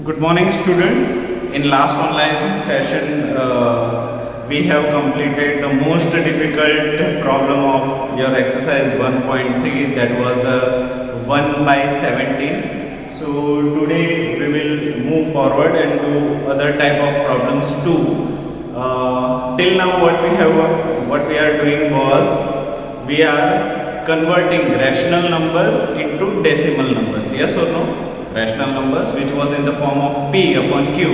Good morning, students. In last online session, we have completed the most difficult problem of your exercise 1.3, that was 1 by 17. So today we will move forward and do other type of problems too. Till now what we are doing was we are converting rational numbers into decimal numbers. Yes or no? Rational numbers which was in the form of p upon q,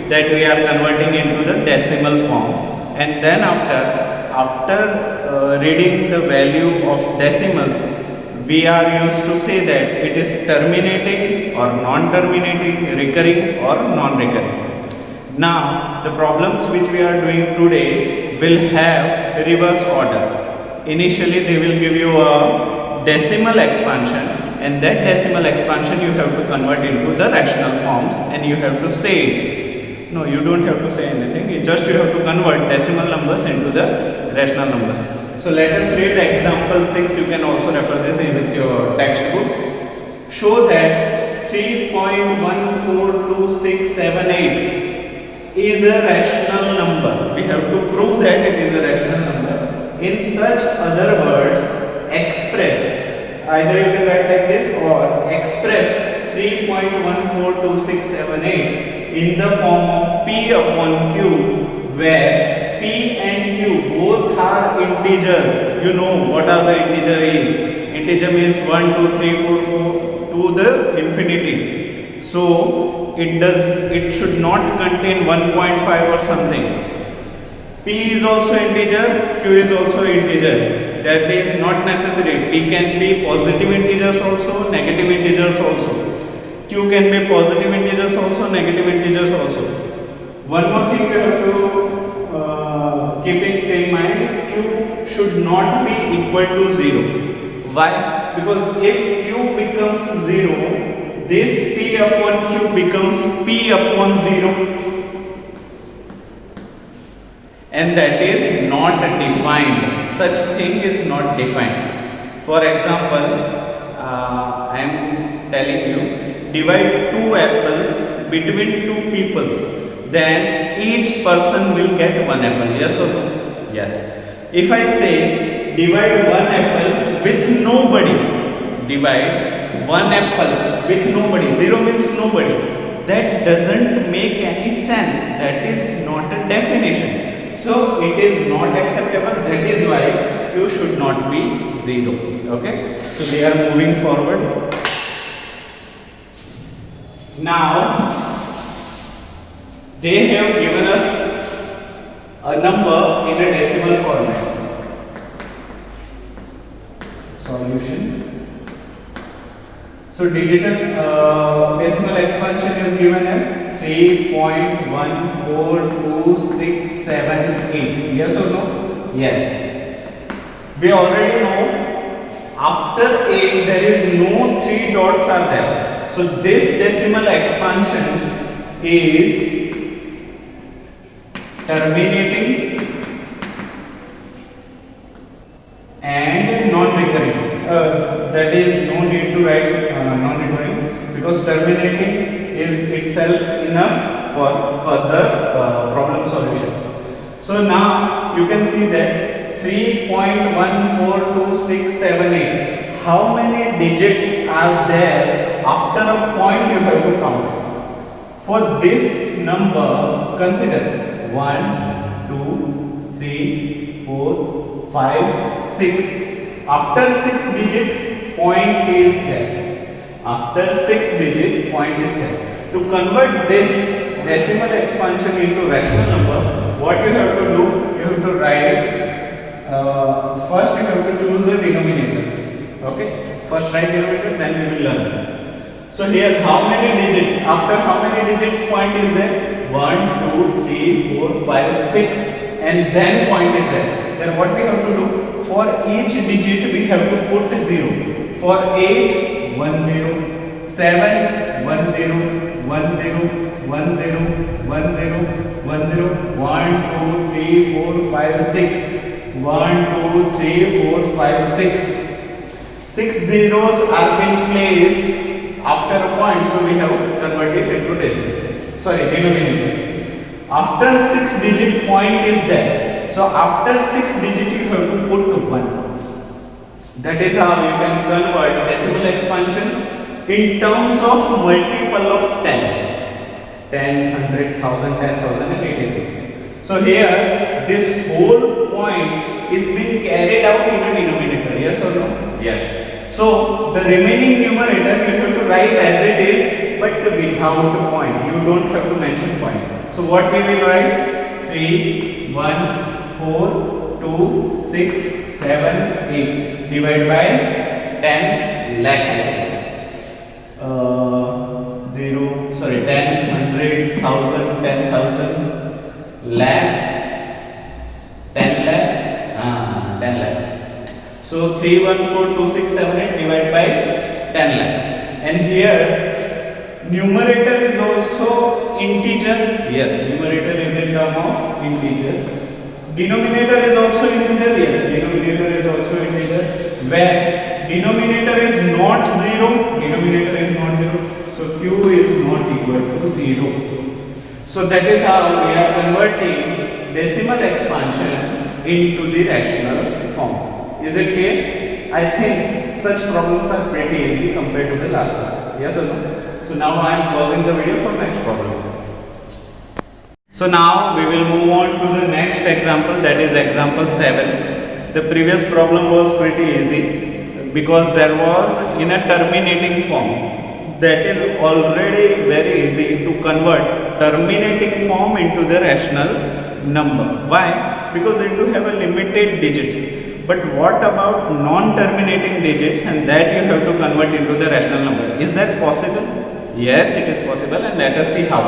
that we are converting into the decimal form, and then after reading the value of decimals, we are used to say that it is terminating or non-terminating, recurring or non-recurring. Now the problems which we are doing today will have reverse order. Initially they will give you a decimal expansion, and that decimal expansion you have to convert into the rational forms, and you have to say it. No, you don't have to say anything, you have to convert decimal numbers into the rational numbers. So let us read example 6. You can also refer this with your textbook. Show that 3.142678 is a rational number. We have to prove that it is a rational number. In such other words, express, either you can write like this or express 3.142678 in the form of p upon q, where p and q both are integers. You know what are the integer is. Integer means 1, 2, 3, 4, 4 to the infinity. So it should not contain 1.5 or something. P is also integer, q is also integer. That is not necessary. P can be positive integers also, negative integers also. Q can be positive integers also, negative integers also. One more thing you have to keep it in mind, Q should not be equal to 0. Why? Because if Q becomes 0, this P upon Q becomes P upon 0. And that is not defined. Such thing is not defined. For example, I am telling you, divide 2 apples between 2 peoples, then each person will get 1 apple. Yes or no? Yes. If I say divide 1 apple with nobody, divide 1 apple with nobody, 0 means nobody, that doesn't make any sense. That is not a definition. So it is not acceptable. That is why Q should not be 0. Okay. So we are moving forward. Now they have given us a number in a decimal format. Solution. So decimal expansion is given as 3.142678. Yes or no? Yes. We already know after 8 there is no 3 dots are there. So this decimal expansion is terminating and non-recurring. That is no need to write non-recurring, because terminating is itself enough for further problem solution. So now you can see that 3.142678. How many digits are there after a point you have to count? For this number, consider 1, 2, 3, 4, 5, 6. After 6 digit, point is there. After 6 digit, point is there. To convert this decimal expansion into rational number, what you have to do, you have to write, first you have to choose a denominator. Okay, first write denominator, then we will learn. So here how many digits, after how many digits point is there? 1, 2, 3, 4, 5, 6, and then point is there. Then what we have to do, for each digit we have to put 0. For 8, 1 0, 7, 1 0, 1 0, 1 0, 1 0, 1 0, 1, 2, 3, 4, 5, 6, 1, 2, 3, 4, 5, 6. 6 zeros are being placed after a point, so we have converted into decimal. sorry, denominator. After 6 digit point is there. So after 6 digit you have to put 1. That is how you can convert decimal expansion in terms of multiple of 10. 10, 100, 1000, 10,000 and etc. So here this whole point is being carried out in a denominator. Yes or no? Yes. So the remaining numerator you have to write as it is, but without a point. You don't have to mention point. So what we will write? 3, 1, 4, 2, 6, 7, 8. Divide by 10 lakh. 0, sorry, 10, 100, 1000, 10,000, lakh, 10 lakh, 10 lakh. So 3, 1, 4, 2, 6, 7, 8 divided by 10 lakh. And here numerator is also integer. Yes, numerator is a term of integer. Denominator is also integer. Yes, denominator is also integer. Where denominator is not 0, denominator is not 0. So q is not equal to 0. So that is how we are converting decimal expansion into the rational form. Is it clear? I think such problems are pretty easy compared to the last one. Yes or no? So now I am pausing the video for next problem. So now we will move on to the next example, that is example 7. The previous problem was pretty easy because there was in a terminating form. That is already very easy to convert terminating form into the rational number. Why? Because it do have a limited digits. But what about non-terminating digits, and that you have to convert into the rational number? Is that possible? Yes, it is possible, and let us see how.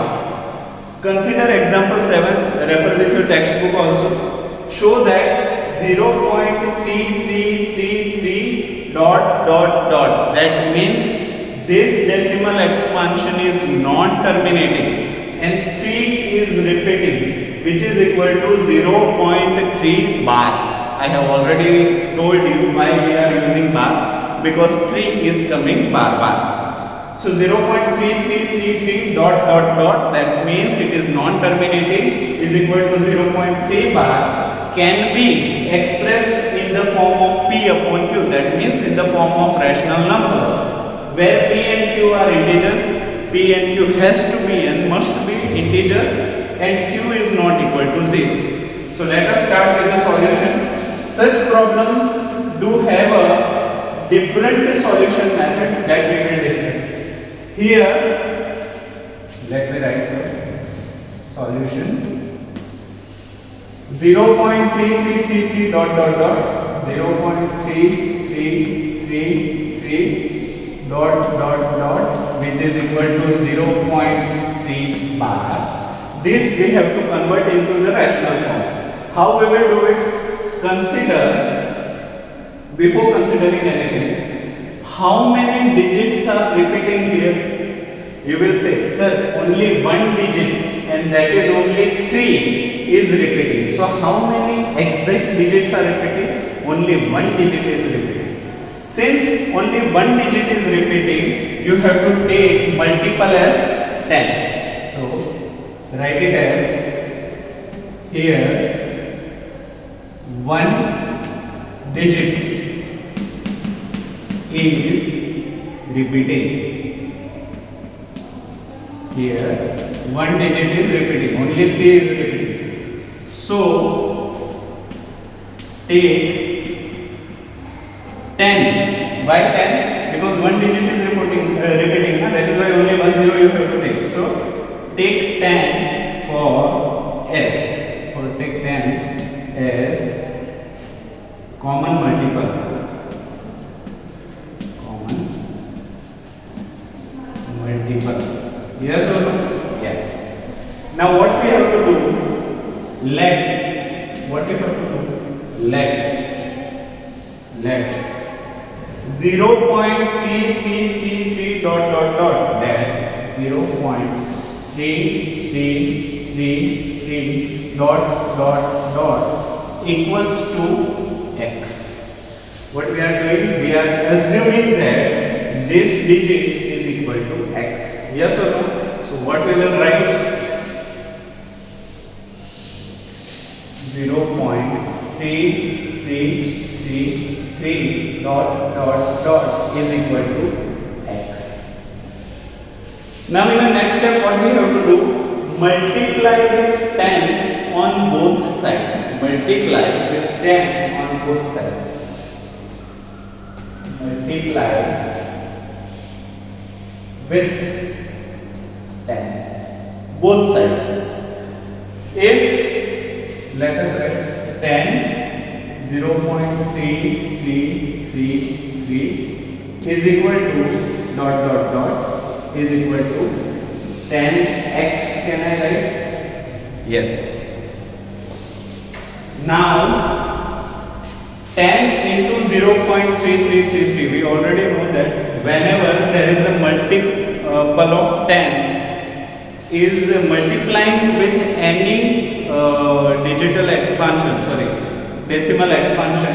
Consider example 7, refer with your textbook also. Show that 0.3333 dot dot dot. That means this decimal expansion is non-terminating and 3 is repeating, which is equal to 0.3 bar. I have already told you why we are using bar, because 3 is coming bar. So 0.3333 dot dot dot, that means it is non-terminating, is equal to 0.3 bar, can be expressed in the form of p upon q, that means in the form of rational numbers, where p and q are integers. P and q has to be and must be integers, and q is not equal to 0. So let us start with the solution. Such problems do have a different solution method that we will discuss. Here, let me write first. Solution 0.3333 dot dot dot 0.3333 dot dot dot, which is equal to 0.3 bar. This we have to convert into the rational form. How we will do it? Before considering anything, how many digits are repeating here? You will say, sir, only one digit, and that is only 3 is repeating. So how many exact digits are repeating? Only one digit is repeating. Since only one digit is repeating, you have to take multiple as 10. So write it as here 1 digit is repeating. Here 1 digit is repeating, only 3 is repeating. So take 10. Why 10? Because 1 digit is repeating, that is why only 1 0 you have to take. So take 10 for S, take 10 as common multiple. Yes or no? Yes. Now what we have to do? Let 0.3333 dot dot dot, that 0.3333 dot dot dot equals to x. What we are doing? We are assuming that this digit is equal to x. Yes or no? So what we will write? dot dot dot is equal to x. Now in the next step what we have to do, multiply with 10 on both sides. Multiply with 10 on both sides. Multiply with 10 both sides. If let us write 10 0.3333 is equal to dot dot dot is equal to 10x, can I write? Yes. Now 10 into 0.3333, we already know that whenever there is a multiple of 10 is multiplying with any decimal expansion,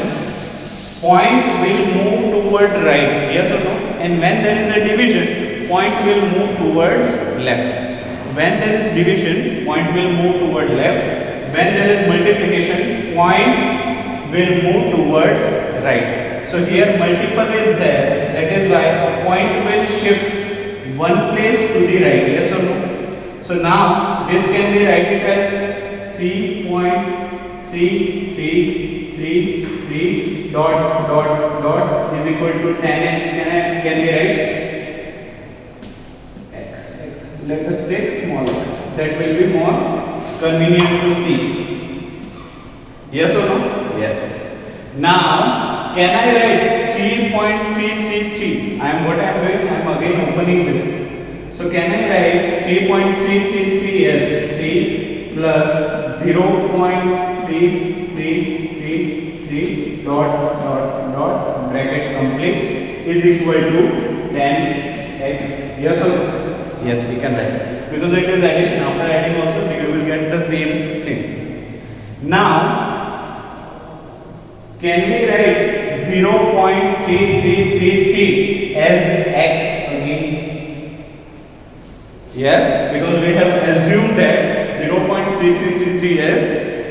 point will move toward right, yes or no? And when there is a division, point will move towards left. When there is division, point will move toward left. When there is multiplication, point will move towards right. So here multiple is there, that is why a point will shift one place to the right, yes or no? So now this can be written as 3.3333 dot dot dot is equal to 10x. Can we write x? Let us take small x. That will be more convenient to see. Yes or no? Yes. Now can I write 3.333? What I am doing, I am again opening this. So can I write 3.333 as 3 plus 0.3333 dot dot dot bracket complete is equal to 10x. Yes or no? Yes, we can write. Because it is addition. After adding also you will get the same thing. Now can we write 0.3333 as x again? Yes, because we have assumed that 0.3333 is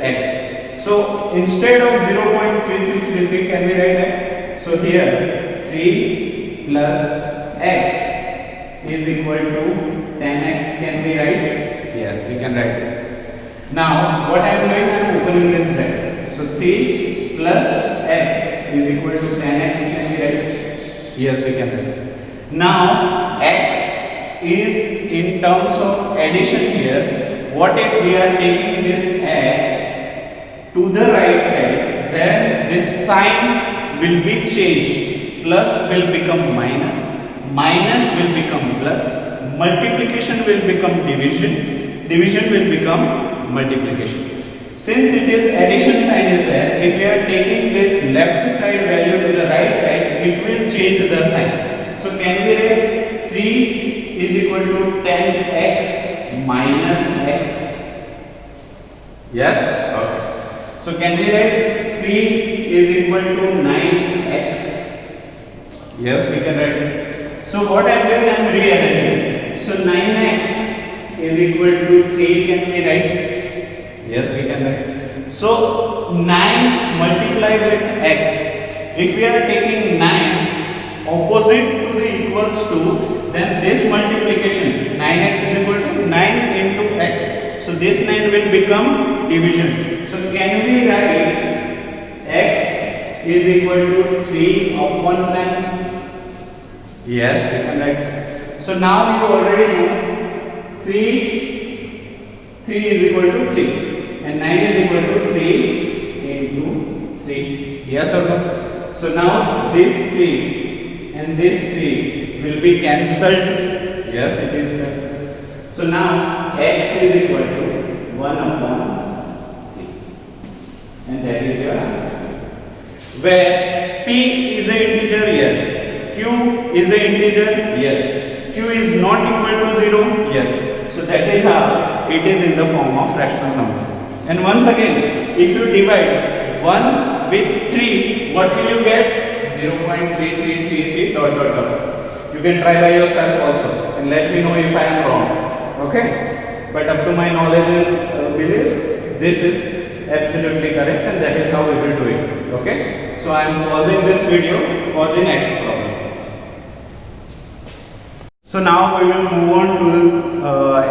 x. So instead of 0.3333, can we write x? So here 3 plus x is equal to 10x. Can we write? Yes, we can write. Now what I am doing, I am opening this bracket. So 3 plus x is equal to 10x. Can we write? Yes, we can write. Now x is in terms of addition here. What if we are taking this x to the right side? Then this sign will be changed. Plus will become minus, minus will become plus, multiplication will become division, division will become multiplication. Since it is addition sign is there, if we are taking this left side value to the right side, it will change the sign. So can we write 3 is equal to 10x minus x? Yes? Okay. So can we write 3 is equal to 9x? Yes, we can write it. So what I am doing, I am rearranging. So 9x is equal to 3, can we write? Yes, we can write. So 9 multiplied with x. If we are taking 9 opposite to the equals to, then this multiplication 9x is equal to 9 into x. So this 9 will become division. So can we write x is equal to 3 upon 9? Yes, we can write. So now you already know 3 is equal to 3 and 9 is equal to 3 into 3. Yes or no? So now this 3 and this 3 will be cancelled. Yes, it is cancelled. So now x is equal to 1 upon 3 and that is your answer. Where p is an integer, yes. Q is an integer, yes. Q is not equal to 0, yes. So that is how it is in the form of rational number. And once again, if you divide 1 with 3, what will you get? 0.3333 dot dot dot. You can try by yourself also and let me know if I am wrong. Okay? But up to my knowledge and belief, this is absolutely correct, and that is how we will do it. Okay, so I am pausing this video for the next problem. So now we will move on to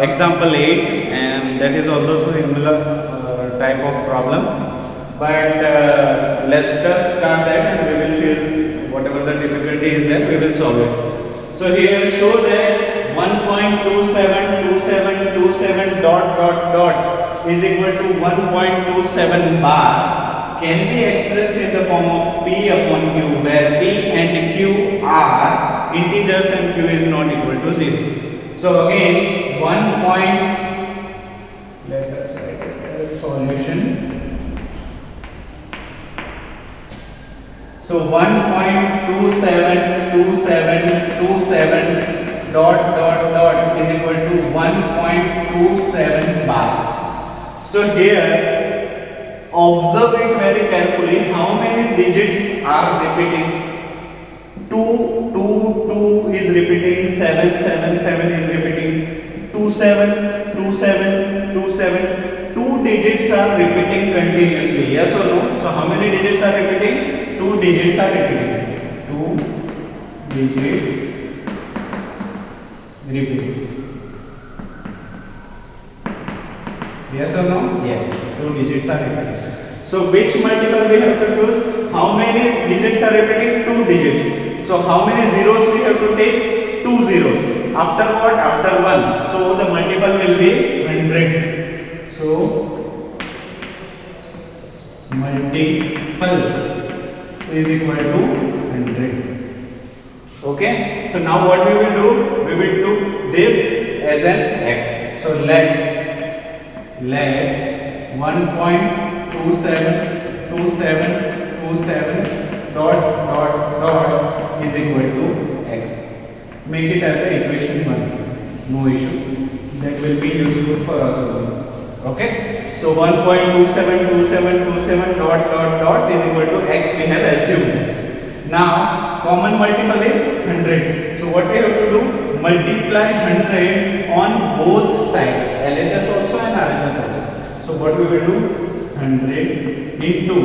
example 8, and that is also similar type of problem, but let us start that and we will feel whatever the difficulty is there, we will solve it. So here show that 1.272727 dot is equal to 1.27 bar can be expressed in the form of P upon Q, where P and Q are integers and Q is not equal to 0. So again, let us write it as solution. So 1.272727 dot is equal to 1.27 bar. So here observe it very carefully, how many digits are repeating. 2 is repeating, 7 is repeating, 27 2 digits are repeating continuously, yes or no? So how many digits are repeating? 2 digits are repeating. 2 digits repeating. Yes or no? Yes, 2 digits are repeating. So which multiple we have to choose? How many digits are repeating? 2 digits. So how many zeros we have to take? 2 zeros. After what? After 1. So the multiple will be 100. So multiple is equal to 100. Okay. So now what we will do? We will do this as an x. So let 1.272727 dot is equal to x. Make it as a equation 1. No issue. That will be useful for us only. Okay. So 1.272727 dot is equal to x we have assumed. Now common multiple is 100. So what we have to do? Multiply 100 on both sides, LHS also and RHS also. So what we will do? 100 into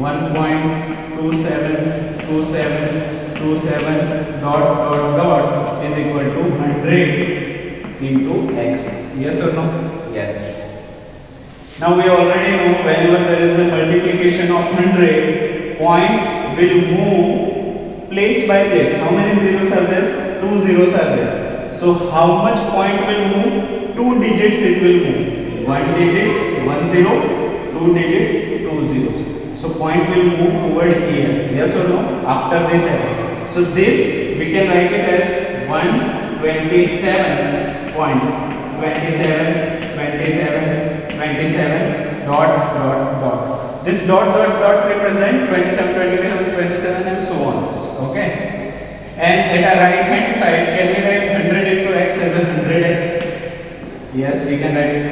1.272727 dot is equal to 100 into x. Yes or no? Yes. Now we already know whenever there is a multiplication of 100, point will move place by place. How many zeros are there? 2 zeros are there. So how much point will move? 2 digits it will move. 1 digit 1 0, 2 digit 2 0. So point will move toward here. Yes or no? After this array. So this we can write it as 127.27 dot. This dot represent 27, 27 and so on. Okay. And at a right hand side, can we write 100 into x as a 100x? Yes, we can write it.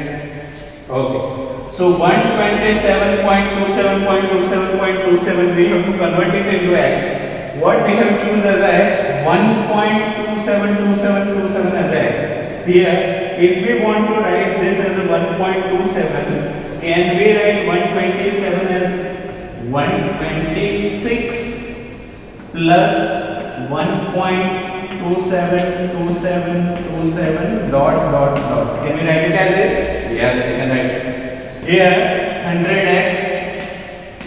Okay. So 127.27.27.27 we have to convert it into x. What we have choose as a x? 1.272727 as a x. Here, if we want to write this as a 1.27, can we write 127 as 126 plus 1.272727 dot. Can we write it as it? Yes, we can write it. Here 100x,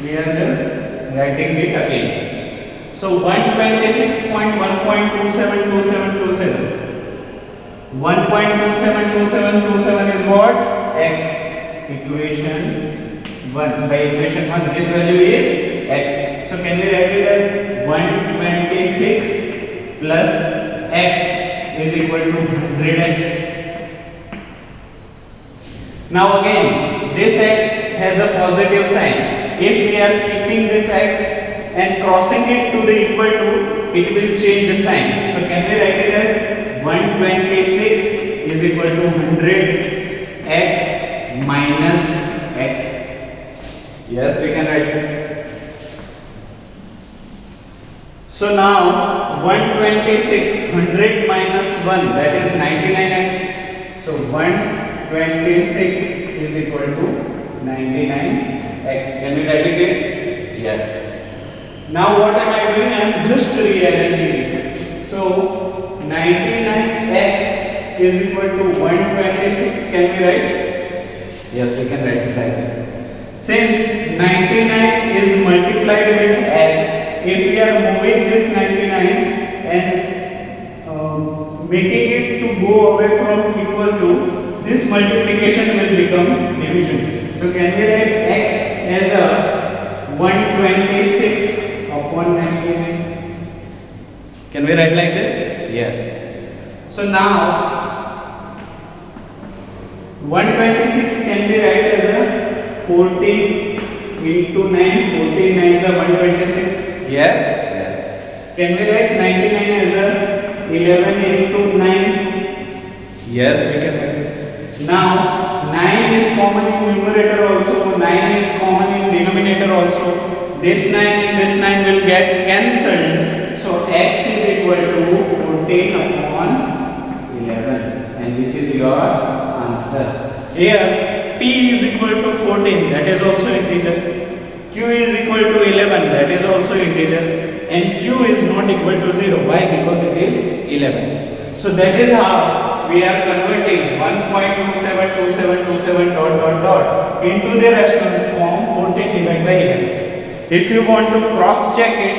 we are just writing it again. So 126.1.272727. 1.272727 is what? X. Equation 1. By equation 1, this value is x. So can we write it as 126 plus x is equal to 100x. Now again, this x has a positive sign. If we are keeping this x and crossing it to the equal to, it will change the sign. So can we write it as 126 is equal to 100x minus x. Yes, we can write it. So now 126, 100 minus 1, that is 99x. So 126 is equal to 99 x. Can we write it? Yes. Now what am I doing? I am just rearranging it. So 99x is equal to 126. Can we write? Yes, we can write it like this. Since 99 is multiplied with x, if we are moving this 99 and making it to go away from equal to, this multiplication will become division. So can we write x as a 126 upon 99? Can we write like this? Yes. So now 126 can be write as a 14 into 9. 14 9 is a 126. Yes. Yes. Can we write 99 as a 11 into 9? Yes, we can write it. Now 9 is common in numerator also, 9 is common in denominator also. This 9 and this 9 will get cancelled. So x is equal to 14 upon 11, and which is your answer. Here p is equal to 14, that is also integer. Q is equal to 11, that is also integer. And q is not equal to 0. Why? Because it is 11. So that is how we are converting 1.272727 into the rational form 14 divided by 11. If you want to cross check it,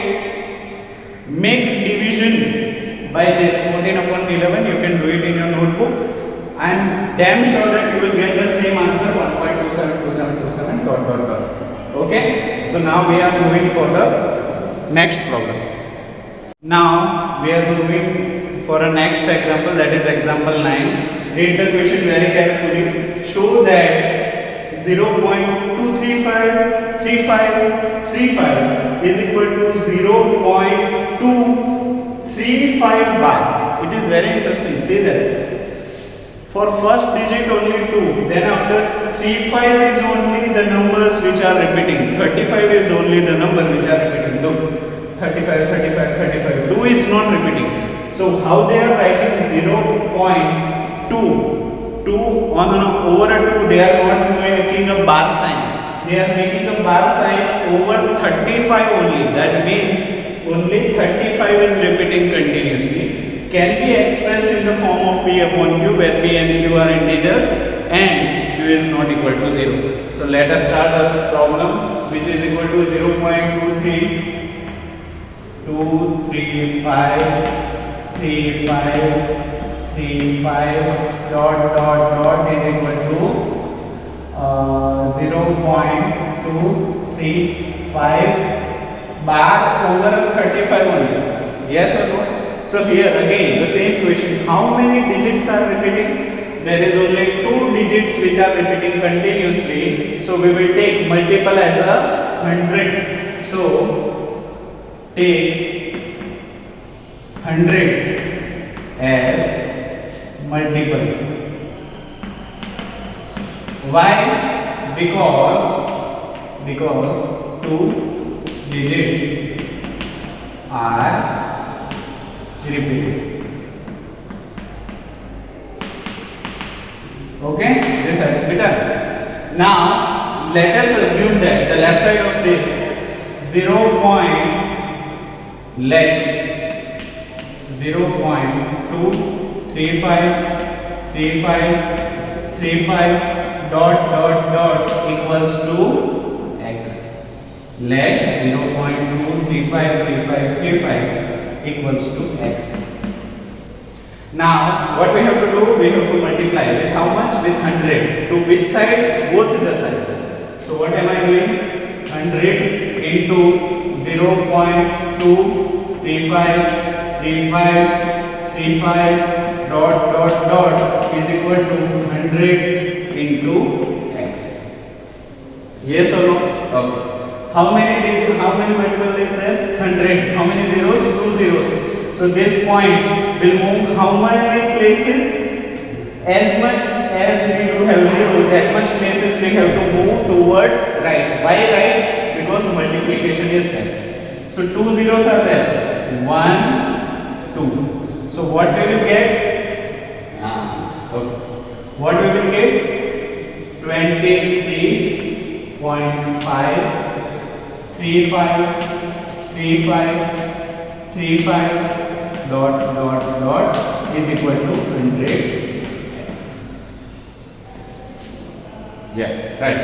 make division by this 14 upon 11. You can do it in your notebook. I am damn sure that you will get the same answer, 1.272727 Okay. So now we are moving for the next problem. Now we are moving for a next example, that is example 9. Read the question very carefully. Show that 0.2353535 is equal to 0.235 bar. It is very interesting. See that. For first digit only 2, then after 35 is only the numbers which are repeating. 35 is only the number which are repeating. Look, 35, 35, 35. 2 is not repeating. So how they are writing 0.2? 2 on over a 2, they are not making a bar sign. They are making a bar sign over 35 only. That means only 35 is repeating continuously. Can be expressed in the form of p upon q, where p and q are integers and q is not equal to 0. So let us start a problem which is equal to 0.2323535 dot is equal to 0.235 bar over 35 only. Yes or no? So here again the same question. How many digits are repeating? There is only 2 digits which are repeating continuously. So we will take multiple as a 100. So take 100 as multiple. Why? Because 2 digits are repeated. Okay, this has to be done. Now let us assume that the left side of this 0.23535 dot equals to x. Let 0.23535 equals to x. Now what we have to do? We have to multiply with how much? With 100. To which sides? Both the sides. So what am I doing? 100 into 0.23535 dot is equal to 100 into x. Yes or no? Okay. How many digits? How many multiple is there? 100. How many zeros? 2 zeros. So this point will move how many places? As much as we do have 0, that much places we have to move towards right. Why right? Because multiplication is there. So 2 zeros are there. 1, 2. So what we will get? Okay. What we will get? 23 dot is equal to 100x. Yes, right.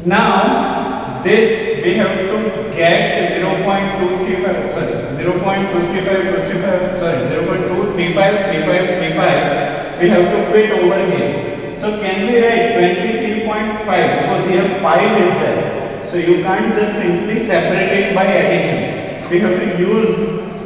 Now this we have to get 0.235 sorry 0.235 we have to fit over here. So can we write 23.5 because here 5 is there, so you can't just simply separate it by addition. We have to use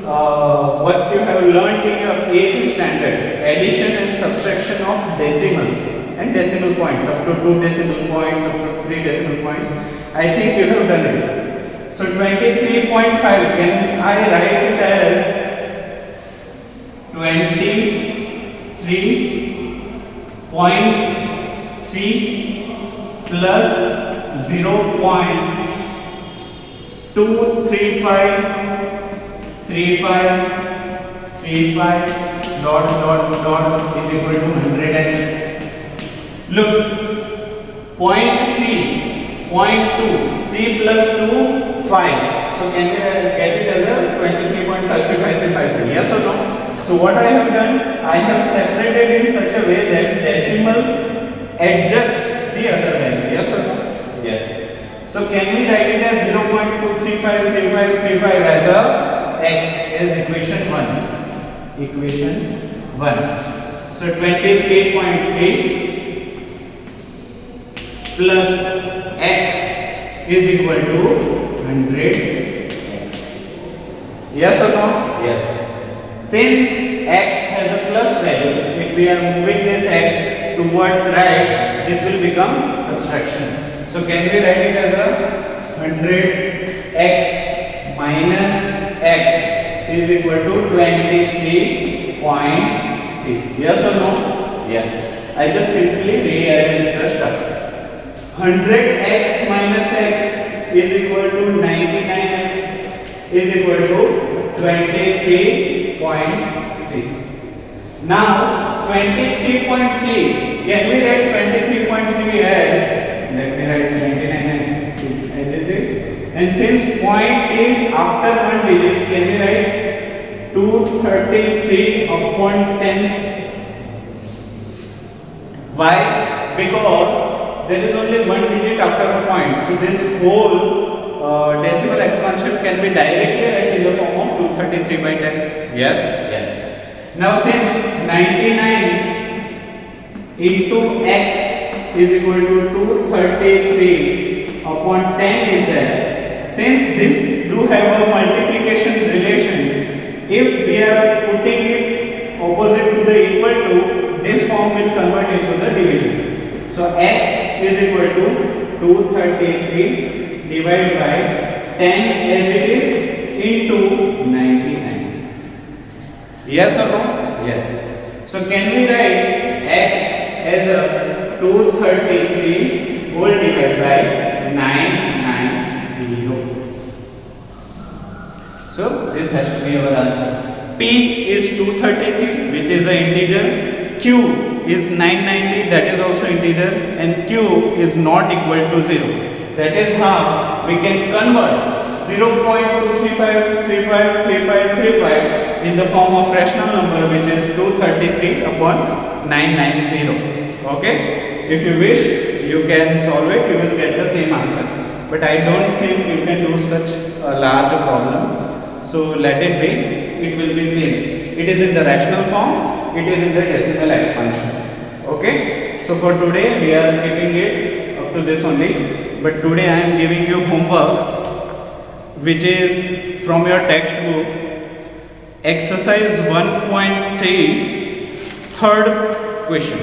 what you have learned in your 8th standard, addition and subtraction of decimals and decimal points, up to 2 decimal points, up to 3 decimal points. I think you have done it. So 23.5, can I write it as 23.3 plus 0.235 dot is equal to 100x. Look, 0.3, 0.2, 3 plus 2, 5. So can we get it as a 23.53535? Yes or no? So what I have done, I have separated in such a way that decimal adjust the other value. Yes or no? Yes. So can we write it as 0.2353535 as a x is equation 1. Equation 1. So 23.3 plus x is equal to 100x. Yes or no? Yes. Since x has a plus value, if we are moving this x towards right, this will become subtraction. So can we write it as a 100x minus x is equal to 23.3. Yes or no? Yes. I just simply rearrange the stuff. 100x minus x is equal to 99x is equal to 23.3. Now 23.3, can we write 23.3 as, let me write 99x, this is, and since point is after one digit, can we write 233 upon 10? Why? Because there is only one digit after a point, so this whole decimal expansion can be directly written in the form of 233 by 10. Yes? Yes. Now since 99 into x is equal to 233 upon 10 is there, since this do have a multiplication relation, if we are putting it opposite to the equal to, this form will convert into the division. So x is equal to 233 divided by 10 as it is into 99. Yes or no? Yes. So can we write x as a 233 whole divided by 990? So this has to be our answer. P is 233, which is an integer. Q is 990, that is also integer, and Q is not equal to 0. That is how we can convert 0.2353535 in the form of rational number, which is 233 upon 990. Okay? If you wish, you can solve it, you will get the same answer. But I don't think you can do such a large problem. So let it be, it will be same. It is in the rational form, it is in the decimal expansion. Okay? So for today we are keeping it up to this only. But today I am giving you homework which is from your textbook, exercise 1.3, third question.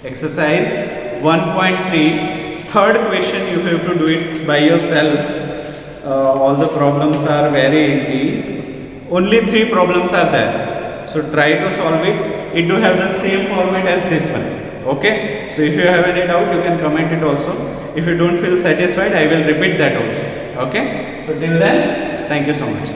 Exercise 1.3, third question, you have to do it by yourself. All the problems are very easy. Only 3 problems are there. So try to solve it. It do have the same format as this one. Okay? So if you have any doubt, you can comment it also. If you don't feel satisfied, I will repeat that also. Okay? So till then, thank you so much.